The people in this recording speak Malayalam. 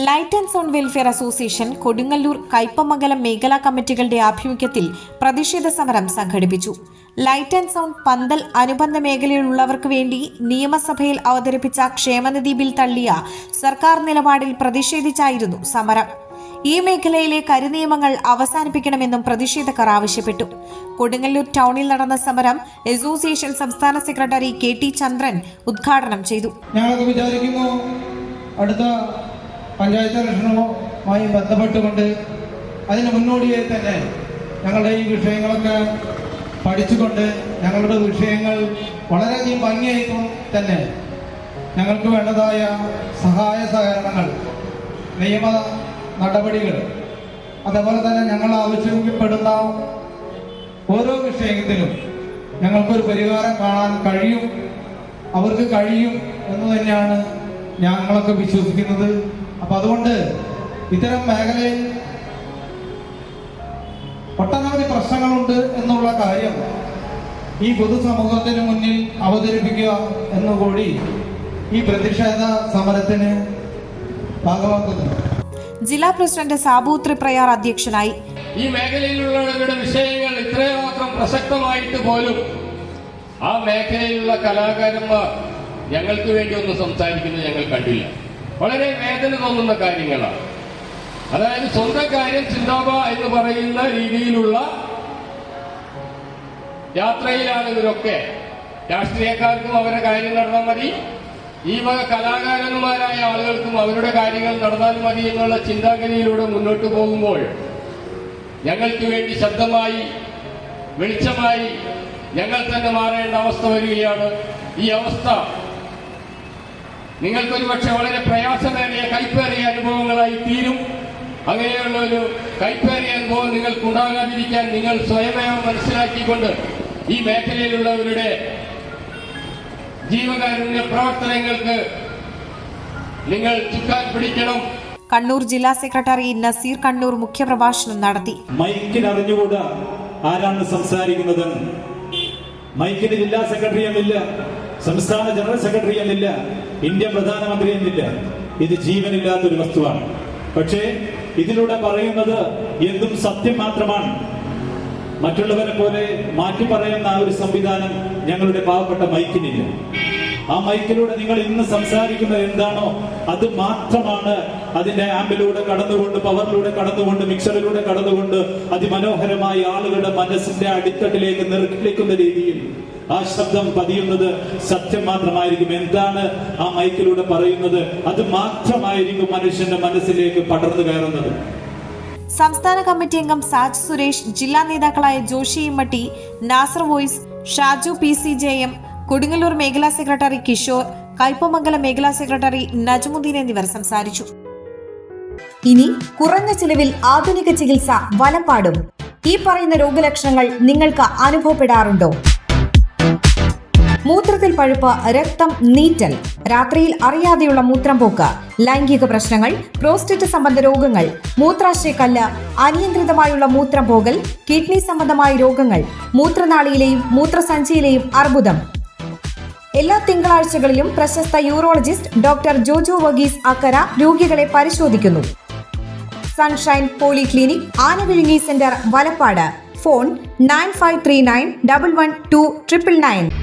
Light and sound welfare association Kodungallur Kaipamangalam മേഖലാ കമ്മിറ്റികളുടെ ആഭിമുഖ്യത്തിൽ പ്രതിഷേധ സമരം സംഘടിപ്പിച്ചു. ലൈറ്റ് ആൻഡ് സൗണ്ട് പന്തൽ അനുബന്ധ മേഖലയിലുള്ളവർക്ക് വേണ്ടി നിയമസഭയിൽ അവതരിപ്പിച്ച ക്ഷേമനിധി ബിൽ തള്ളിയ സർക്കാർ നിലപാടിൽ പ്രതിഷേധിച്ചായിരുന്നു സമരം. ഈ മേഖലയിലെ കരിനിയമങ്ങൾ അവസാനിപ്പിക്കണമെന്നും പ്രതിഷേധക്കാർ ആവശ്യപ്പെട്ടു. കൊടുങ്ങല്ലൂർ ടൗണിൽ നടന്ന സമരം അസോസിയേഷൻ സംസ്ഥാന സെക്രട്ടറി KT ചന്ദ്രൻ ഉദ്ഘാടനം ചെയ്തു. അടുത്ത പഞ്ചായത്ത് ഇലക്ഷനുമായി ബന്ധപ്പെട്ടുകൊണ്ട് അതിന് മുന്നോടിയായി തന്നെ ഞങ്ങളുടെ ഈ വിഷയങ്ങളൊക്കെ പഠിച്ചുകൊണ്ട് ഞങ്ങളുടെ വിഷയങ്ങൾ വളരെയധികം ഭംഗിയായി തന്നെ ഞങ്ങൾക്ക് വേണ്ടതായ സഹായ സഹകരണങ്ങൾ, നിയമ നടപടികൾ, അതേപോലെ തന്നെ ഞങ്ങൾ ആവശ്യപ്പെടുന്ന ഓരോ വിഷയത്തിലും ഞങ്ങൾക്കൊരു പരിഹാരം കാണാൻ കഴിയും, അവർക്ക് കഴിയും എന്ന് തന്നെയാണ് ഞങ്ങളൊക്കെ വിശ്വസിക്കുന്നത്. അപ്പൊ അതുകൊണ്ട് ഇത്തരം മേഖലയിൽ ഒട്ടനവധി പ്രശ്നങ്ങളുണ്ട് എന്നുള്ള കാര്യം ഈ പൊതുസമൂഹത്തിന് മുന്നിൽ അവതരിപ്പിക്കുക എന്നുകൂടി ഈ പ്രതിഷേധ സമരത്തിന് ഭാഗമാക്കുന്നു. ജില്ലാ പ്രസിഡന്റ് സാബു ത്രിപ്രയാർ അധ്യക്ഷനായി. ഈ മേഖലയിലുള്ളവരുടെ വിഷയങ്ങൾ ഇത്രമാത്രം പ്രസക്തമായിട്ട് പോലും ആ മേഖലയിലുള്ള കലാകാരന്മാർ ഞങ്ങൾക്ക് വേണ്ടി ഒന്ന് സംസാരിക്കുന്നത് ഞങ്ങൾ കണ്ടില്ല. വളരെ വേദന തോന്നുന്ന കാര്യങ്ങളാണ്. അതായത് സ്വന്തം കാര്യം ചിന്താബ എന്ന് പറയുന്ന രീതിയിലുള്ള യാത്രയിലാണ് ഇവരൊക്കെ. രാഷ്ട്രീയക്കാർക്കും അവരുടെ കാര്യം നടന്നാൽ മതി, ഈ വക കലാകാരന്മാരായ ആളുകൾക്കും അവരുടെ കാര്യങ്ങൾ നടന്നാൽ മതി എന്നുള്ള ചിന്താഗതിയിലൂടെ മുന്നോട്ട് പോകുമ്പോൾ ഞങ്ങൾക്ക് വേണ്ടി ശബ്ദമായി വെളിച്ചമായി ഞങ്ങൾ തന്നെ മാറേണ്ട അവസ്ഥ വരികയാണ്. ഈ അവസ്ഥ നിങ്ങൾക്കൊരു പക്ഷെ വളരെ പ്രയാസമേറിയ കൈപ്പേറിയ അനുഭവങ്ങളായി തീരും. അങ്ങനെയുള്ള ഒരു കൈപ്പേറിയ അനുഭവം നിങ്ങൾക്കുണ്ടാകാതിരിക്കാൻ നിങ്ങൾ സ്വയമേവ മനസ്സിലാക്കിക്കൊണ്ട് ഈ മേഖലയിലുള്ളവരുടെ ജീവകാരുണ്യ പ്രവർത്തനങ്ങൾക്ക് നിങ്ങൾ ചുക്കാൻ പിടിക്കണം. കണ്ണൂർ ജില്ലാ സെക്രട്ടറി നസീർ കണ്ണൂർ മുഖ്യപ്രഭാഷണം നടത്തി. മൈക്കിന് അറിഞ്ഞുകൂടാ ആരാണ് സംസാരിക്കുന്നത്. മൈക്കിന് ജില്ലാ സെക്രട്ടറി എന്നില്ല, സംസ്ഥാന ജനറൽ സെക്രട്ടറി എന്നില്ല, ഇന്ത്യൻ പ്രധാനമന്ത്രി എന്നില്ല. ഇത് ജീവനില്ലാത്തൊരു വസ്തുവാണ്. പക്ഷേ ഇതിലൂടെ പറയുന്നത് എന്തും സത്യം മാത്രമാണ്. മറ്റുള്ളവരെ പോലെ മാറ്റി പറയുന്ന ആ ഒരു സംവിധാനം ഞങ്ങളുടെ പാവപ്പെട്ട മൈക്കിനില്ല. ആ മൈക്കിലൂടെ നിങ്ങൾ ഇന്ന് സംസാരിക്കുന്നത് എന്താണോ അത് മാത്രമാണ് അതിന്റെ ആമ്പിലൂടെ കടന്നുകൊണ്ട്, പവറിലൂടെ കടന്നുകൊണ്ട്, മിക്സറിലൂടെ കടന്നുകൊണ്ട് അതിമനോഹരമായി ആളുകളുടെ മനസ്സിന്റെ അടിത്തട്ടിലേക്ക് നിർത്തിക്കുന്ന രീതിയിൽ ആ ശബ്ദം പതിയുന്നത് സത്യം മാത്രമായിരിക്കും. എന്താണ് ആ മൈക്കിലൂടെ പറയുന്നത് അത് മാത്രമായിരിക്കും മനുഷ്യന്റെ മനസ്സിലേക്ക് പടർന്നു കയറുന്നത്. സംസ്ഥാന കമ്മിറ്റി അംഗം സാജ് സുരേഷ്, ജില്ലാ നേതാക്കളായ ജോഷി ഇമ്മട്ടി, നാസർ വോയ്സ്, ഷാജു PCJM, കൊടുങ്ങല്ലൂർ മേഖലാ സെക്രട്ടറി കിഷോർ, കയ്പമംഗലം മേഖലാ സെക്രട്ടറി നജമുദ്ദീൻ എന്നിവർ സംസാരിച്ചു. ഇനി കുറഞ്ഞ ചിലവിൽ ആധുനിക ചികിത്സ വലപ്പാടും. ഈ പറയുന്ന രോഗലക്ഷണങ്ങൾ നിങ്ങൾക്ക് അനുഭവപ്പെടാറുണ്ടോ? മൂത്രത്തിൽ പഴുപ്പ്, രക്തം, നീറ്റൽ, രാത്രിയിൽ അറിയാതെയുള്ള മൂത്രം പോക്ക്, ലൈംഗിക പ്രശ്നങ്ങൾ, പ്രോസ്റ്റേറ്റ് സംബന്ധ രോഗങ്ങൾ, മൂത്രാശയക്കല്ല്, അനിയന്ത്രിതമായുള്ള മൂത്രം പോകൽ, കിഡ്നി സംബന്ധമായ രോഗങ്ങൾ, മൂത്രനാളിയിലെയും മൂത്രസഞ്ചിയിലെയും അർബുദം. എല്ലാ തിങ്കളാഴ്ചകളിലും പ്രശസ്ത യൂറോളജിസ്റ്റ് ഡോക്ടർ ജോജോ വർഗീസ് അക്കര രോഗികളെ പരിശോധിക്കുന്നു. Sunshine polyclinic, Anavizhungi centre, Valappad. Phone 9539 112 999.